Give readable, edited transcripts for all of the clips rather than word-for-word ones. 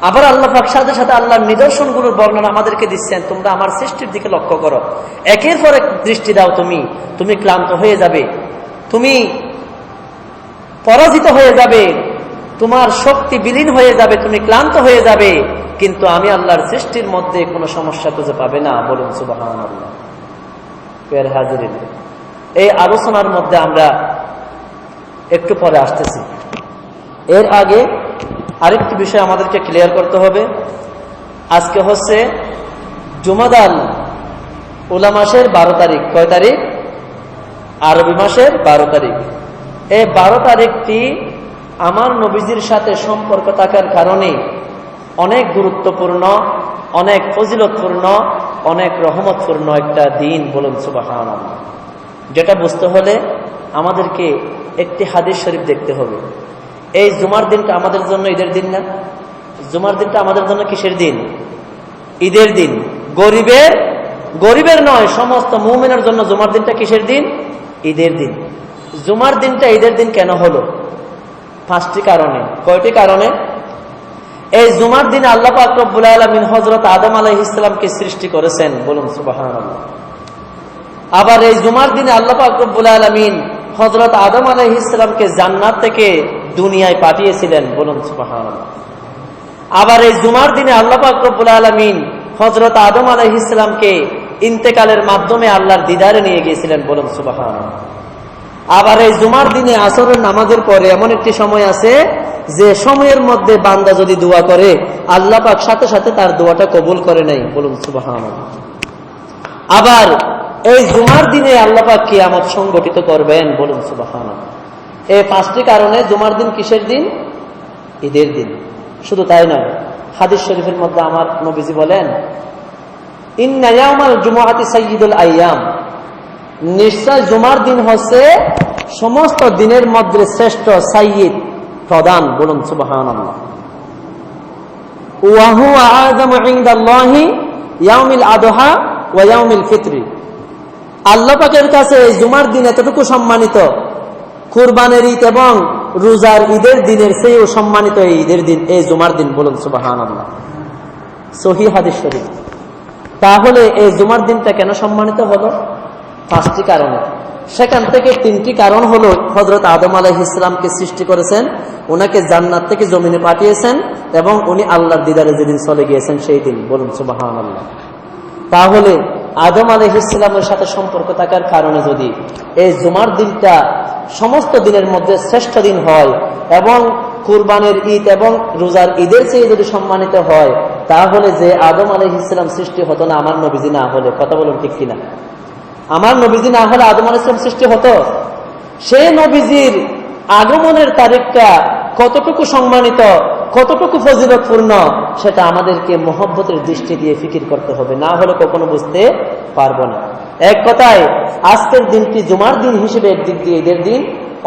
আবার আল্লাহ পাক সাথে সাথে আল্লাহর নিদর্শনগুলোর বর্ণনা আমাদেরকে দিচ্ছেন, তোমরা আমার সৃষ্টির দিকে লক্ষ্য করো, একের পর এক দৃষ্টি দাও, তুমি ক্লান্ত হয়ে যাবে, তুমি পরাজিত হয়ে যাবে, তোমার শক্তি বিলীন হয়ে যাবে, তুমি ক্লান্ত হয়ে যাবে, কিন্তু আমি আল্লাহর সৃষ্টির মধ্যে কোনো সমস্যা খুঁজে পাবে না। বলুন সুবহানাল্লাহ। প্রিয় হাজিরিন, এই আলোচনার মধ্যে আমরা একটু পরে আসতেছি। এর আগে আরেকটি বিষয় আমাদেরকে ক্লিয়ার করতে হবে। আজকে হচ্ছে জুমাদাল উলা মাসের 12 তারিখ। কয় তারিখ? আরবি মাসের 12 তারিখ। এই 12 তারিখটি আমার নবীজির সাথে সম্পর্ক থাকার কারণে অনেক গুরুত্বপূর্ণ, অনেক ফজিলতপূর্ণ, অনেক রহমতপূর্ণ একটা দিন। বলুন সুবহানাল্লাহ। যেটা বুঝতে হলে আমাদেরকে একটি হাদিস শরীফ দেখতে হবে। এই জুমার দিনটা আমাদের জন্য ঈদের দিন না? জুমার দিনটা আমাদের জন্য কিসের দিন? ঈদের দিন। গরিবের নয়, সমস্ত মুমিনের জন্য জুমার দিনটা কিসের দিন? ঈদের দিন। জুমার দিনটা ঈদের দিন কেন হলো? 5টি কারণে। কয়টি কারণে? এই জুমার দিনে আল্লাহ পাক রব্বুল আলামিন হযরত আদম আলাইহিস সালামকে সৃষ্টি করেছেন। বলুন সুবহানাল্লাহ। আবার এই জুমার দিনে আল্লাহ পাক রব্বুল আলামিন হযরত আদম আলাইহিস সালামকে জান্নাত থেকে দুনিয়ায় পাঠিয়েছিলেন। বলুন সুবহানাল্লাহ। আবার এই জুমার দিনে আল্লাহ পাক রব্বুল আলামিন হযরত আদম আলাইহিস সালামকে ইন্তেকালের মাধ্যমে আল্লাহর দিদারে নিয়ে গিয়েছিলেন। বলুন সুবহানাল্লাহ। আবার এই জুমার দিনে আসরের নামাজের পরে এমন একটি সময় আছে যে সময়ের মধ্যে বান্দা যদি দোয়া করে আল্লাহ পাক সাথে সাথে তার দোয়াটা কবুল করে নেয়। বলুন সুবহানাল্লাহ। আবার এই জুমার দিনে আল্লাহ পাক কিয়ামত সংগঠিত করবেন। বলুন সুবহানাল্লাহ। এই 5টি কারণে জুমার দিন কিসের দিন? ঈদের দিন। শুধু তাই নয়, হাদিস শরীফের মধ্যে আমার নবীজি বলেন, ইন্না ইয়াউমাল জুমআতি সাইয়্যিদুল আইয়াম, নিশ্চয় জুমার দিন হচ্ছে সমস্ত দিনের মধ্যে শ্রেষ্ঠ, সাইয়্যিদ, প্রধান। বলুন সুবহানাল্লাহ। ওয়া হুয়া আযামু ইনদাল্লাহি ইয়াউমিল আদহা ওয়া ইয়াউমিল ফিতরি, আল্লাহ পাকের কাছে এই জুমার দিন এতটুকু সম্মানিত, কুরবানের ঈদ এবং রোজার ঈদের দিনের চেয়েও সম্মানিত এই ঈদের দিন, এই জুমার দিন। বলুন সুবহানাল্লাহ। সহিহ হাদিস শরীফ। তাহলে এই জুমার দিনটা কেন সম্মানিত হলো? 5টি কারণে। সেখান থেকে 3টি কারণ হলো, হযরত আদম আলাইহিস সালামকে সৃষ্টি করেছেন, ওনাকে জান্নাত থেকে জমিনে পাঠিয়েছেন এবং উনি আল্লাহর দিদারে যেদিন চলে গিয়েছেন সেই দিন। বলুন সুবহানাল্লাহ। তাহলে আদম আলাইহিস সালামের সাথে সম্পর্ক থাকার কারণে যদি এই জুমার দিনটা সমস্ত দিনের মধ্যে শ্রেষ্ঠ দিন হয় এবং কুরবানের ঈদ এবং রোজার ঈদের চেয়ে যদি সম্মানিত হয়, তাহলে যে আদম আলাইহিস সালাম সৃষ্টি হতো না আমার নবীজি না হলে? কথা বলুন ঠিক কিনা? আমার নবীজি না হলে আদম আলাইহিস সালাম সৃষ্টি হতো? সেই নবীজির আগমনের তারিখটা কতটুকু সম্মানিত, কতটুকু ফজিলতপূর্ণ, সেটা আমাদেরকে মহব্বতের দৃষ্টি দিয়ে ফিকির করতে হবে, না হলে কখনো বুঝতে পারবো না। এক কথায় আজকের দিনটি জুমার দিন হিসেবে একদিক দিয়ে ঈদের দিন,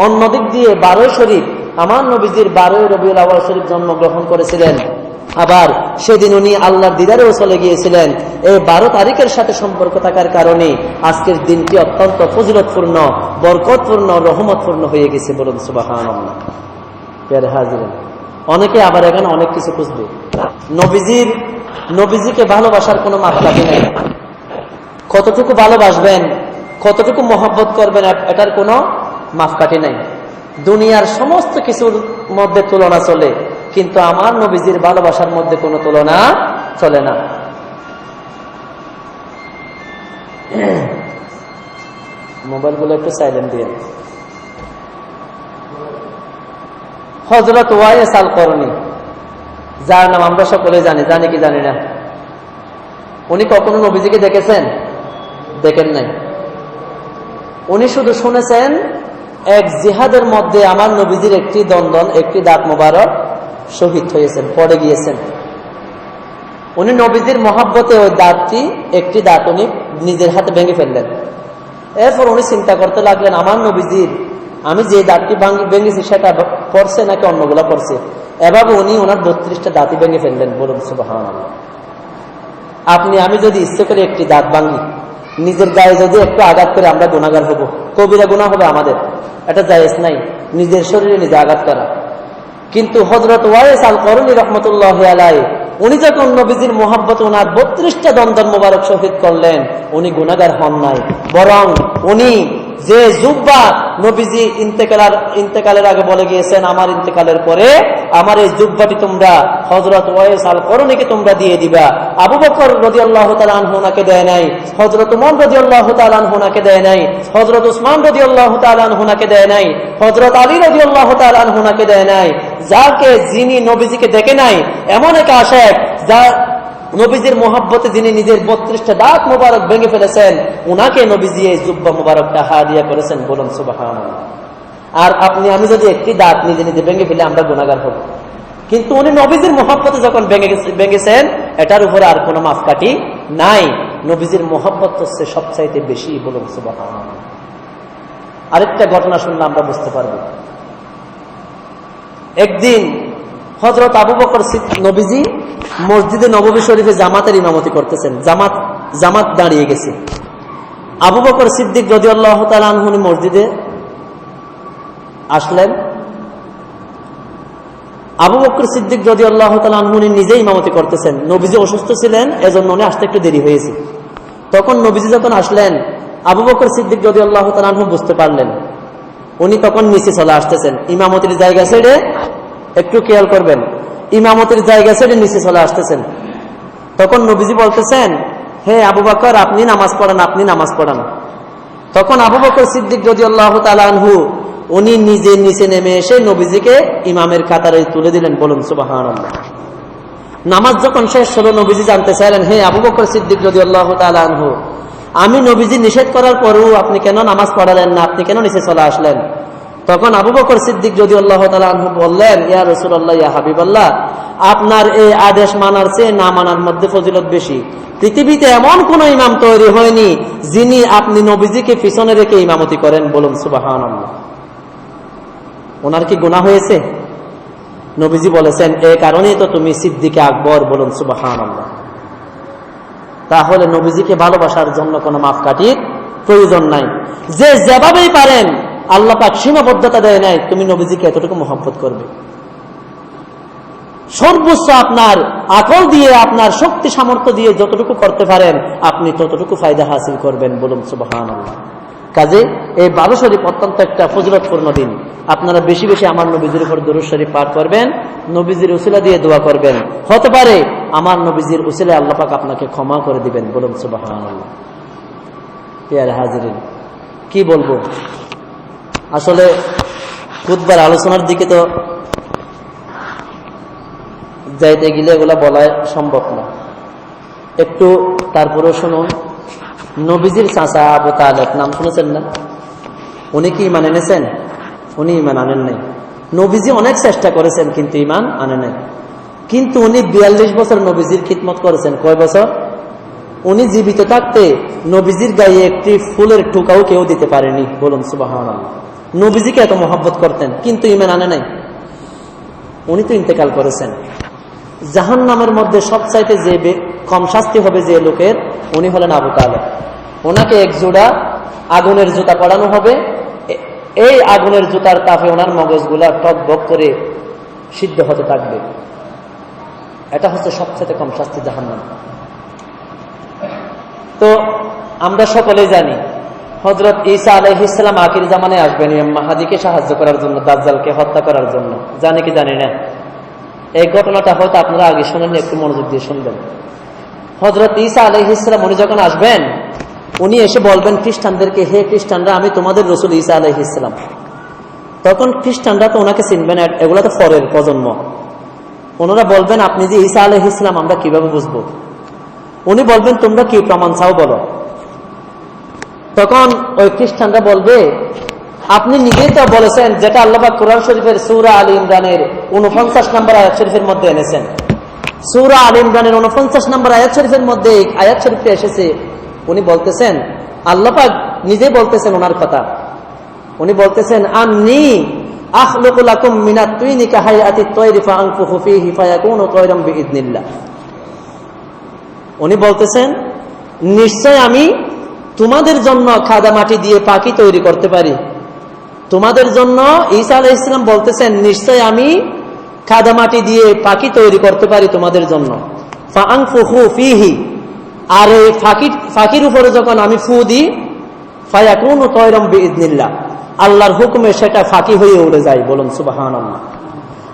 অন্য দিক দিয়ে 12 শরীফ, আমার নবীজির 12 রবিউল আউয়াল শরীফ জন্মগ্রহণ করেছিলেন। আবার সেদিন উনি আল্লাহর দিদারেও চলে গিয়েছিলেন। এই 12 তারিখের সাথে সম্পর্ক থাকার কারণে আজকের দিনটি অত্যন্ত ফজিলতপূর্ণ, বরকতপূর্ণ, রহমতপূর্ণ হয়ে গেছে। বলুন সুবহানাল্লাহ। প্রিয় হাজিরিন, অনেকে আবার এখানে অনেক কিছু খুঁজবে। নবীজিকে ভালোবাসার কোনো মাপকাঠি নেই। কতটুকু ভালোবাসবেন, কতটুকু মহব্বত করবেন, এটার কোনো মাপকাঠি নেই। দুনিয়ার সমস্ত কিছুর মধ্যে তুলনা চলে, কিন্তু আমার নবীজির ভালোবাসার মধ্যে কোনো তুলনা চলে না। মোবাইলগুলো একটু সাইলেন্ট দিয়ে। হযরত ওয়াইস আল করনি, যার নাম আমরা সকলে জানি কি জানি না, উনি কখনো নবীজিকে দেখেছেন? দেখেন নাই। উনি শুধু শুনেছেন এক জিহাদের মধ্যে আমার নবীজির একটি দন্দন, একটি দাঁত মোবারক শহীদ হয়েছেন, পড়ে গিয়েছেন। উনি নবীজির মহাব্বতে ওই দাঁতটি, একটি দাঁত উনি নিজের হাতে ভেঙে ফেললেন। এরপর উনি চিন্তা করতে লাগলেন, আমার নবীজির আমি যে দাঁতটি ভেঙেছি সেটা পড়ছে নাকি অন্যগুলা পড়ছে। এভাবে উনি ওনার 32টা দাঁতই ভেঙে ফেললেন। বলুন সুবহানাল্লাহ। আমি যদি ইচ্ছে করে একটি দাঁত ভাঙি, নিজের গায়ে যদি একটু আঘাত করে আমরা গুনাহগার হব, কবিরা গুনাহ হবে আমাদের, এটা জায়েজ নাই। নিজের শরীরে নিজে আঘাত করা, কিন্তু হযরত ওয়াইস আল করনী রাহমাতুল্লাহি আলাইহি উনি যখন নবীজির মোহাব্বতে ওনার 32টা দন্দন মোবারক শহীদ করলেন, উনি গুনাহগার হন নাই, বরং উনি যে জুব্বা নবীজি ইন্তেকালের আগে বলে গিয়েছেন, আমার ইন্তেকালের পরে আমার এই জুব্বাটি তোমরা হযরত ওয়াইস আল করনীকে তোমরা দিয়ে দিবা। আবু বকর রাদিয়াল্লাহু তাআলা আনহু ওনাকে দেয় নাই, হযরত ওমর রাদিয়াল্লাহু তাআলা আনহু ওনাকে দেয় নাই, হযরত উসমান রাদিয়াল্লাহু তাআলা আনহু ওনাকে দেয় নাই, হযরত আলী রাদিয়াল্লাহু তাআলা আনহু ওনাকে দেয় নাই। যিনি নবীজিকে দেখে নাই এমন এক আশিক, যা নবীজির মোহাব্বতে যিনি নিজের 32টা দাঁত মোবারক ভেঙে ফেলেছেন, উনাকে নবীজি এই জুব্বা মোবারকটা হাদিয়া করেছেন। বলুন সুবহানাল্লাহ। আর আপনি আমি যদি একটি দাঁত নিজে নিজে ভেঙে ফেলে আমরা গুনাহগার হব, কিন্তু উনি নবীজির মোহাব্বতে যখন ভেঙেছেন, এটার উপরে আর কোনো মাপকাঠি নাই। নবীজির মোহাব্বত হচ্ছে সবচাইতে বেশি। বলুন সুবহানাল্লাহ। আরেকটা ঘটনা শুনলে আমরা বুঝতে পারবো। একদিন হযরত আবু বকর নবীজি মসজিদে নববী শরীফে জামাতের ইমামতি করতেছেন, জামাত দাঁড়িয়ে গেছে। আবু বকর সিদ্দিক রাদিয়াল্লাহু তাআলা আনহু মসজিদে আসলেন। আবু বকর সিদ্দিক রাদিয়াল্লাহু তাআলা আনহু নিজেই ইমামতি করতেছেন। নবীজি অসুস্থ ছিলেন, এজন্য উনি আসতে একটু দেরি হয়েছে। তখন নবীজি যখন আসলেন, আবু বকর সিদ্দিক রাদিয়াল্লাহু তাআলা আনহু বুঝতে পারলেন, উনি তখন নিচে চলে আসতেছেন। ইমামতির জায়গা ছেড়ে, একটু খেয়াল করবেন, ইমামতির জায়গা ছেড়ে নিচে চলে আসতেছেন। তখন নবীজি বলতেছেন, হে আবু বকর, আপনি নামাজ পড়ান, আপনি নামাজ পড়ান। তখন আবু বকর সিদ্দিক রাদিয়াল্লাহু তাআলা আনহু উনি নিজে নিচে নেমে এসে নবীজিকে ইমামের কাতারে তুলে দিলেন। বলুন সুবহানাল্লাহ। নামাজ যখন শেষ হলো, নবীজি জানতে চাইলেন, হে আবু বকর সিদ্দিক রাদিয়াল্লাহু তাআলা আনহু, আমি নবীজি নিষেধ করার পরও আপনি কেন নামাজ পড়ালেন না, আপনি কেন নিচে চলে আসলেন? তখন আবু বকর সিদ্দিক রাদিয়াল্লাহু তাআলা আনহু বললেন, ইয়া রাসূলুল্লাহ, ইয়া হাবিবাল্লাহ, আপনার এই আদেশ মানার চেয়ে না মানার মধ্যে ফজিলত বেশি। পৃথিবীতে এমন কোন ইমাম তৈরি হয়নি যিনি আপনি নবীজিকে পিছনে রেখে ইমামতি করেন। বলুন সুবহানাল্লাহ। ওনার কি গুনাহ হয়েছে? নবীজি বলেছেন, এই কারণেই তো তুমি সিদ্দিকে আকবর। বলুন সুবহানাল্লাহ। তাহলে নবীজিকে ভালোবাসার জন্য কোনো মাপকাঠির প্রয়োজন নাই। যে যেভাবেই পারেন, আল্লাহ পাক সীমাবদ্ধতা দেয় নাই, তুমি নবীজিকে এতটুকু মহব্বত করবে। সর্বোচ্চ আপনার আকল দিয়ে, আপনার শক্তি সামর্থ্য দিয়ে যতটুকু করতে পারেন, আপনি ততটুকু ফায়দা হাসিল করবেন। বলুন সুবহানাল্লাহ। কাজে এই 12 শরীফ অত্যন্ত একটা ফজিলতপূর্ণ দিন। আপনারা বেশি বেশি আমার নবীজির উপর দরুদ শরীফ পাঠ করবেন, নবীজির উসিলা দিয়ে দোয়া করবেন। হতে পারে আমার নবীজির উসিলায় আল্লাহ পাক আপনাকে ক্ষমা করে দিবেন। বলুন সুবহানাল্লাহ। প্রিয় হাজিরিন, কি বলবো, আসলে খুতবার আলোচনার দিকে তো যাইতে গেলে এগুলা বলা সম্ভব না। একটু তারপরেও শুনুন। নবীজির চাচা আবু তালেব, নাম শুনেছেন না? উনি কি ইমান এনেছেন? উনি ইমান আনেন নাই। নবীজি অনেক চেষ্টা করেছেন, কিন্তু ইমান আনে নাই। কিন্তু উনি 42 বছর নবীজির খিদমত করেছেন। কয় বছর? উনি জীবিত থাকতে নবীজির গায়ে একটি ফুলের টুকাও কেউ দিতে পারেনি। বলুন সুবহানাল্লাহ। নবীজিকে এত মহব্বত করতেন, কিন্তু ইমান আনে নাই। উনি তো ইন্তেকাল করেছেন। জাহান্নামের মধ্যে সবচাইতে যে কম শাস্তি হবে যে লোকের, উনি হলেন আবু তালেব। ওনাকে এক জোড়া আগুনের জুতা পরানো হবে। এই আগুনের জুতার তাপে ওনার মগজগুলা টকবক করে সিদ্ধ হতে থাকবে। এটা হচ্ছে সবচাইতে কম শাস্তি, জাহান্নাম। তো আমরা সকলেই জানি হযরত ঈসা আলাইহিস সালাম আখির জামানায় আসবেন ইমাম মাহদীকে সাহায্য করার জন্য, দাজ্জালকে হত্যা করার জন্য। জানি কি জানি না? এই ঘটনাটা হয়তো আপনারা আগে শুনেননি, একটু মনোযোগ দিয়ে শুনবেন। হযরত ঈসা আলাইহিস সালাম উনি যখন আসবেন, উনি এসে বলবেন খ্রিস্টানদেরকে, হে খ্রিস্টানরা, আমি তোমাদের রাসূল ঈসা আলাইহিস সালাম। তখন খ্রিস্টানরা তো ওনাকে চিনবে না, এগুলো তো পরের প্রজন্ম। ওনারা বলবেন, আপনি যে ঈসা আলাইহিস সালাম, আমরা কিভাবে বুঝবো? উনি বলবেন, তোমরা কি প্রমাণ চাও বলো। তখন ওই খ্রিস্টানরা বলবে, আপনি নিজেই তো বলেছেন, যেটা আল্লাহ পাক কোরআন শরীফের সূরা আল ইমরানের 49 নম্বর আয়াত শরীফের মধ্যে এনেছেন। সূরা আল ইমরানের 49 নম্বর আয়াত শরীফের মধ্যে আয়াত শরীফে এসেছে। উনি বলতেছেন, আল্লাহ পাক নিজে বলতেছেন ওনার কথা। উনি বলতেছেন, আন্নী আখলুকু লাকুম মিনাত তুইনি কাহায়াতিত তায়রি ফাআনফুখু ফীহি ফায়াকুনু তায়রাম বিইذনিল্লাহ। উনি বলতেছেন, নিশ্চয় আমি তোমাদের জন্য খাদা মাটি দিয়ে পাখি তৈরি করতে পারি। তোমাদের জন্য ঈসা আলাইহিস সালাম বলতেছেন, নিশ্চয় আমি কাদামাটি দিয়ে পাখি তৈরি করতে পারি তোমাদের জন্য। ফাআনফুখু ফীহি, আর এই ফাঁকির উপরে যখন আমি ফু দিই, ফায়াকুনু তায়রাম বিইذনিল্লাহ, আল্লাহর হুকুমে সেটা ফাঁকি হয়ে উড়ে যায়। বলুন সুবহানাল্লাহ।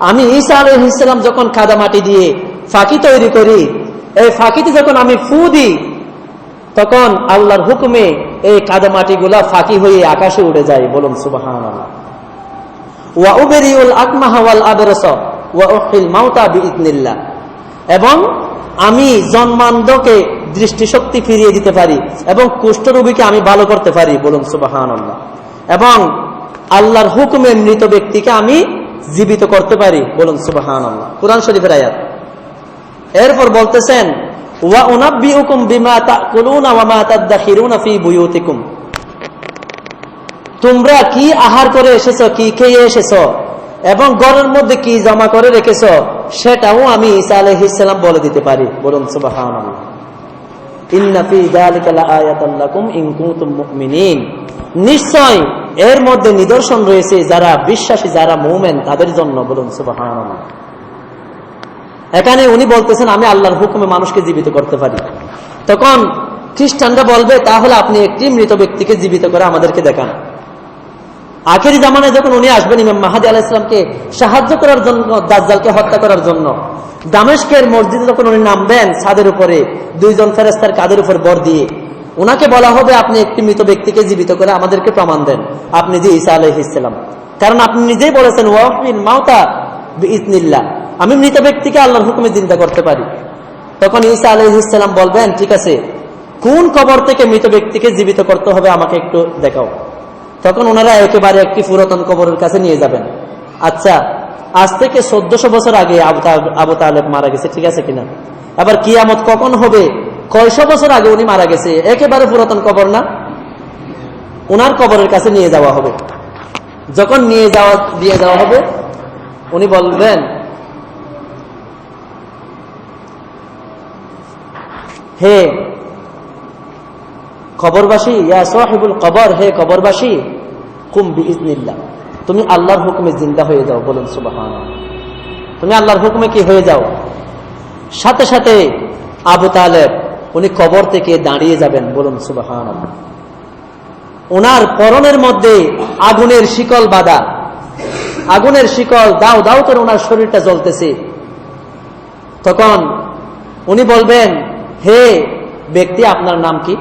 আমি ঈসা আলাইহিস সালাম যখন কাদামাটি দিয়ে ফাঁকি তৈরি করি, এই ফাঁকিতে যখন আমি ফু দিই, তখন আল্লাহর হুকুমে এই কাদামাটিগুলা ফাঁকি হয়ে আকাশে উড়ে যায়। বলুন সুবহানাল্লাহ। ওয়া উবরিউল আকমাহা ওয়াল আবরাসা ওয়া উহয়িল মাউতা বিইذনিল্লাহ, এবং আমি জন্মান্ধকে দৃষ্টিশক্তি ফিরিয়ে দিতে পারি এবং কুষ্ঠরোগীকে আমি ভালো করতে পারি। বলুন সুবহানাল্লাহ। এবং আল্লাহর হুকুমে মৃত ব্যক্তিকে আমি জীবিত করতে পারি। বলুন সুবহানাল্লাহ। কুরআন শরীফের আয়াত। এরপর বলতেছেন, ওয়া উনাব্বিউকুম বিমা তাকুলুনা ওয়া মা তাদাখিরুনা ফি বুয়ুতিকুম, তোমরা কি আহার করে এসেছো, কি খেয়ে এসেছো, এবং ঘরের মধ্যে কি জমা করে রেখেছো, সেটাও আমি ঈসা আলাইহিস সালাম বলে দিতে পারি। বলুন সুবহানাল্লাহ। ইন্না ফি যালিকা লাআয়াতান লাকুম ইন কুনতুম মুমিনিন, নিশ্চয় এর মধ্যে নিদর্শন রয়েছে যারা বিশ্বাসী, যারা মুমিন তাদের জন্য। বলুন সুবহানাল্লাহ। এখানে উনি বলতেছেন আমি আল্লাহর হুকুমে মানুষকে জীবিত করতে পারি। তখন খ্রিস্টানরা বলবে, তাহলে আপনি একটি মৃত ব্যক্তিকে জীবিত করে আমাদেরকে দেখান। আখেরি জামানায় যখন উনি আসবেন, ইমাম মাহদী আলাইহিস সালামকে সাহায্য করার জন্য, দাজ্জালকে হত্যা করার জন্য, দামেস্কের মসজিদে যখন উনি নামবেন, ছাদের উপরে দুইজন ফেরেশতার কাঁধের উপর বর দিয়ে, উনাকে বলা হবে আপনি একটি মৃত ব্যক্তিকে জীবিত করে আমাদেরকে প্রমাণ দেন আপনি যে ঈসা আলাইহিস সালাম, কারণ আপনি নিজেই বলেছেন ওয়া উহয়িল মাউতা বিইذনিল্লাহ, আমি মৃত ব্যক্তিকে আল্লাহর হুকুমে জিন্দা করতে পারি। তখন ঈসা আলাইহিস সালাম বলবেন, ঠিক আছে, কোন কবর থেকে মৃত ব্যক্তিকে জীবিত করতে হবে আমাকে একটু দেখাও। তখন ওনারা একেবারে একটি পুরাতন কবরের কাছে নিয়ে যাবেন। আচ্ছা, আজ থেকে 1400 বছর আগে আবু তালেব মারা গেছে, ঠিক আছে কিনা? আবার কিয়ামত কখন হবে, কয়শো বছর আগে উনি মারা গেছে, একেবারে পুরাতন কবর না, ওনার কবরের কাছে নিয়ে যাওয়া হবে। যখন দিয়ে যাওয়া হবে, উনি বলবেন, হে কবরবাসী, ইয়া সাহিবুল কবর, হে কবরবাসী, কুম বিইذনিল্লাহ, তুমি আল্লাহর হুকুমে জিন্দা হয়ে যাও। বলুন সুবহানাল্লাহ। তুমি আল্লাহর হুকুমে কি হয়ে যাও। সাথে সাথে আবু তালেব উনি কবর থেকে দাঁড়িয়ে যাবেন। বলুন সুবহানাল্লাহ। ওনার পরনের মধ্যে আগুনের শিকল বাঁধা, আগুনের শিকল দাও দাও করে ওনার শরীরটা জ্বলতেছে। তখন উনি বলবেন, হে ব্যক্তি, আপনার নাম কি?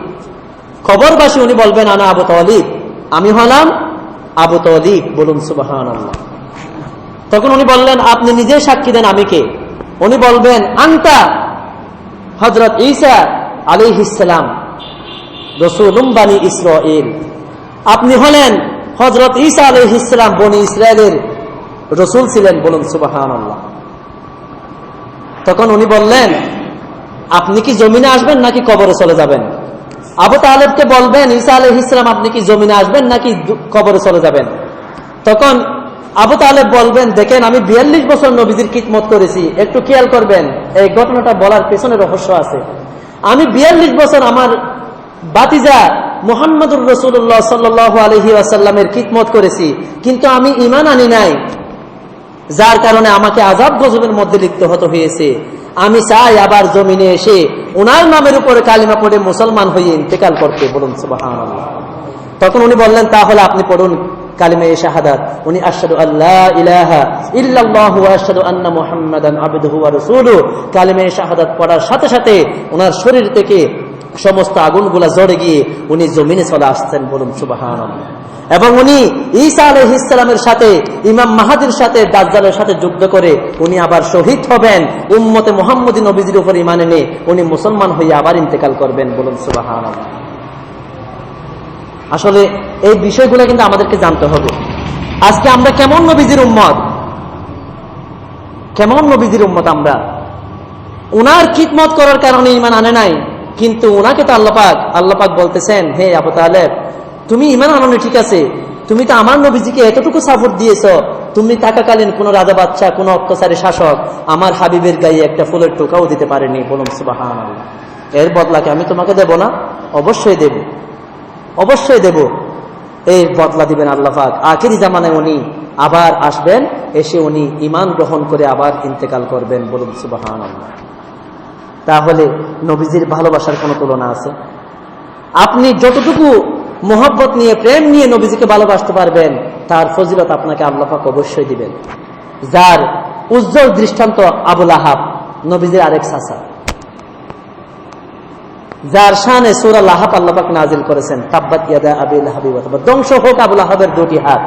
কবরবাসী উনি বলবেন, আনা আবু তালিব, আমি হলাম আবু তালিব। বলুন সুবহানাল্লাহ। তখন উনি বললেন, আপনি নিজে সাক্ষী দেন, আমি কে? উনি বলবেন, আনতা হযরত ঈসা আলাইহিস সালাম রাসূলুম বানি ইসরাঈল, আপনি হলেন হযরত ঈসা আলাইহিস সালাম, বনি ইসরায়েলের রাসূল ছিলেন। বলুন সুবহানাল্লাহ। তখন উনি বললেন, আপনি কি জমিনে আসবেন নাকি কবরে চলে যাবেন? আবু তালেবকে বলবেন, ঈসা আলাইহিস সালাম আপনি কি জমিনে আসবেন নাকি কবরে চলে যাবেন? তখন আবু তালেব বলবেন, দেখেন আমি 42 বছর নবীজির খিদমত করেছি, একটু খেয়াল করবেন, এই ঘটনাটা বলার পেছনে রহস্য আছে। আমি 42 বছর আমার বাতিজা মুহাম্মদুর রাসূলুল্লাহ সাল্লাল্লাহু আলাইহি ওয়াসাল্লামের খিদমত করেছি, কিন্তু আমি ঈমান আনি নাই, যার কারণে আমাকে আযাব গজবের মধ্যে লিপ্ত হতে হয়েছে। আমি চাই আবার জমিনে এসে ওনার নামের উপরে কালিমা পড়ে মুসলমান হয়ে ইন্তেকাল করতে। বলুন সুবহানাল্লাহ। তখন উনি বললেন, তাহলে আপনি পড়ুন কালিমায়ে শাহাদাত। উনি আশহাদু আল্লা ইলাহা ইল্লাল্লাহু ওয়া আশহাদু আন্না মুহাম্মাদান আবদুহু ওয়া রাসূলুহু, কালিমায়ে শাহাদাত পড়ার সাথে সাথে ওনার শরীর থেকে সমস্ত আগুনগুলা জ্বলে গিয়ে উনি জমিনে চলে আসছেন। বলুন সুবহানাল্লাহ। এবং উনি ঈসা আলাইহিস সালামের সাথে, ইমাম মাহদীর সাথে, দাজ্জালের সাথে যুদ্ধ করে উনি আবার শহীদ হবেন। উম্মতে মুহাম্মদী নবীজির উপর ঈমান এনে উনি মুসলমান হয়ে আবার ইন্তেকাল করবেন। বলুন সুবহানাল্লাহ। আসলে এই বিষয়গুলো কিন্তু আমাদেরকে জানতে হবে। আজকে আমরা কেমন নবীজির উম্মত, কেমন নবীজির উম্মত আমরা। উনার খিদমত করার কারণে ঈমান আনে নাই, কিন্তু উনাকে তো আল্লাহ পাক বলতেছেন, হে আবু তালেব, তুমি ঈমান আনোনি ঠিক আছে, তুমি তো আমার নবীজিকে এতটুকু সাপোর্ট দিয়েছো, তুমি থাকাকালীন কোন রাজা বাদশা, কোন অত্যাচারী শাসক আমার হাবিবের গায়ে একটা ফুলের টোকাও দিতে পারেনি। বলুন সুবহানাল্লাহ। এর বদলাকে আমি তোমাকে দেব না? অবশ্যই দেব, অবশ্যই দেব। এই বদলা দিবেন আল্লাহ পাক। আখিরি জামানায় উনি আবার আসবেন, এসে উনি ঈমান গ্রহণ করে আবার ইন্তেকাল করবেন। বলুন সুবহানাল্লাহ। তাহলে নবীজির ভালোবাসার কোনো তুলনা আছে? আপনি যতটুকু মোহব্বত নিয়ে, প্রেম নিয়ে নবীজিকে ভালোবাসতে পারবেন, তার ফজিলত আপনাকে আল্লাহ পাক অবশ্যই দিবেন। যার উজ্জ্বল দৃষ্টান্ত আবুল আহাব, নবীজির আরেক চাচা, যার শানে সূরা লাহাব আল্লাহ পাক নাজিল করেছেন, তাব্বাত ইয়াদা আবি লাহাব ওয়া তাব, ধ্বংস হোক আবুল আহাবের দুটি হাত।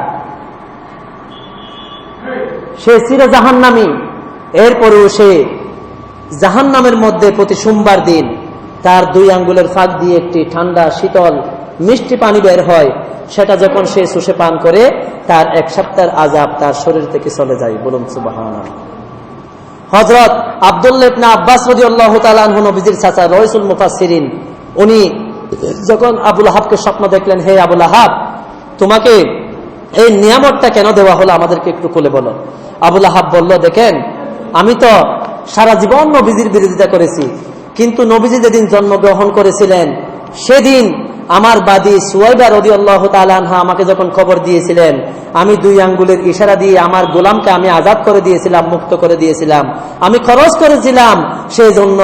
সে চির জাহান্নামী, এরপরেও সে জাহান্নামের মধ্যে প্রতি সোমবার দিন তার 2 আঙ্গুলের ফাঁক দিয়ে একটি ঠান্ডা শীতল মিষ্টি পানি বের হয়। সেটা যখন সে শুষে পান করে, তার 1 সপ্তাহের আযাব তার শরীর থেকে চলে যায়। বলুন সুবহানাল্লাহ। হযরত আব্দুল্লাহ ইবনে আব্বাস রাদিয়াল্লাহু তাআলা আনহু, নবীজির চাচা, রাইসুল মুফাসসিরিন, উনি যখন আবুল আহাবকে স্বপ্ন দেখলেন, হে আবুল আহাব, তোমাকে এই নিয়ামতটা কেন দেওয়া হলো, আমাদেরকে একটু খুলে বলো। আবুল আহাব বলল, দেখেন, আমি তো সারা জীবন নবীজির বিরোধিতা করেছি, কিন্তু নবীজি যেদিন জন্মগ্রহণ করেছিলেন সেদিন আমার বাদী সুয়াইবা রাদিয়াল্লাহু তাআলা আনহা আমাকে যখন খবর দিয়েছিলেন, আমি 2 আঙ্গুলের ইশারা দিয়ে আমার গোলামকে আমি আজাদ করে দিয়েছিলাম, মুক্ত করে দিয়েছিলাম। আমি খরচ করেছিলাম, সেই জন্য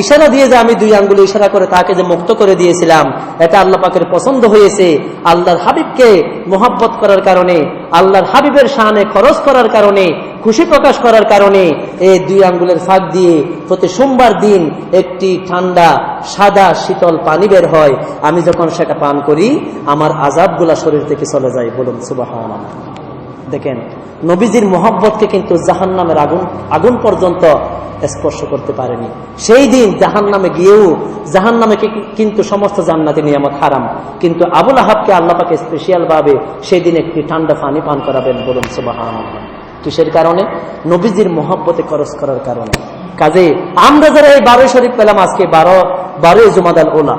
ইশারা দিয়ে যে আমি 2 আঙ্গুলে ইশারা করে তাকে যে মুক্ত করে দিয়েছিলাম, এটা আল্লাহ পাকের পছন্দ হয়েছে। আল্লাহর হাবিবকে মোহাব্বত করার কারণে, আল্লাহর হাবিবের শানে খরচ করার কারণে, খুশি প্রকাশ করার কারণে এই 2 আঙ্গুলের ফাঁক দিয়ে প্রতি সোমবার দিন একটি ঠান্ডা সাদা শীতল পানি বের হয়। আমি যখন সেটা পান করি, আমার আযাবগুলা শরীর থেকে চলে যায়। বলুন সুবহানাল্লাহ। দেখেন, নবীজির মোহাব্বতকে কিন্তু জাহান্নামের আগুন পর্যন্ত স্পর্শ করতে পারেনি। সেই দিন জাহান্নামে গিয়েও, জাহান্নামে কিন্তু সমস্ত জান্নাতি নিয়ামত হারাম, কিন্তু আবুল আহাবকে আল্লাহ পাক স্পেশাল ভাবে সেই দিন একটি ঠান্ডা পানি পান করাবেন। বলুন সুবহানাল্লাহ। কিসের কারণে? নবীজির মোহাব্বতে খরচ করার কারণে। কাজে আমরা যারা এই 12 শরীফ পেলাম, আজকে 12 জুমাদাল উলা,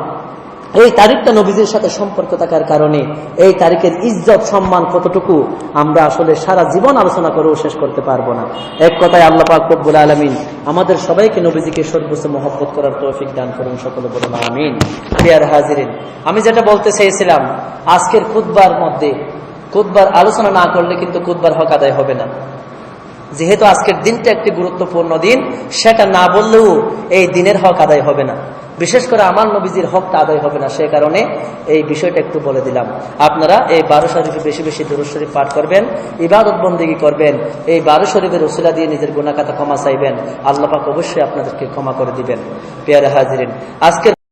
এই তারিখটা নবীজির সাথে সম্পর্ক থাকার কারণে এই তারিখের ইজ্জত সম্মান কতটুকু আমরা আসলে সারা জীবন আলোচনা করেও শেষ করতে পারবো না। এক কথায় আল্লাহ পাক রব্বুল আলামিন আমাদের সবাইকে নবীজিকে সর্বোচ্চ মহব্বত করার তৌফিক দান করুন। সকলে বলুন আমিন। প্রিয় হাজিরিন, আমি যেটা বলতে চেয়েছিলাম, আজকের খুতবার মধ্যে খুতবার আলোচনা না করলে কিন্তু খুতবার হক আদায় হবে না। যেহেতু আজকের দিনটা একটি গুরুত্বপূর্ণ দিন, সেটা না বললেও এই দিনের হক আদায় হবে না, বিশেষ করে আমার নবীজির হকটা আদায় হবে না। সে কারণে এই বিষয়টা একটু বলে দিলাম। আপনারা এই 12 শরীফে বেশি বেশি দুরূদ শরীফ পাঠ করবেন, ইবাদত বন্দেগী করবেন, এই 12 শরীফের ওসিলা দিয়ে নিজের গুনাহ খাতা ক্ষমা চাইবেন। আল্লাহ পাক অবশ্যই আপনাদেরকে ক্ষমা করে দিবেন। প্রিয় হাজিরিন, আজকের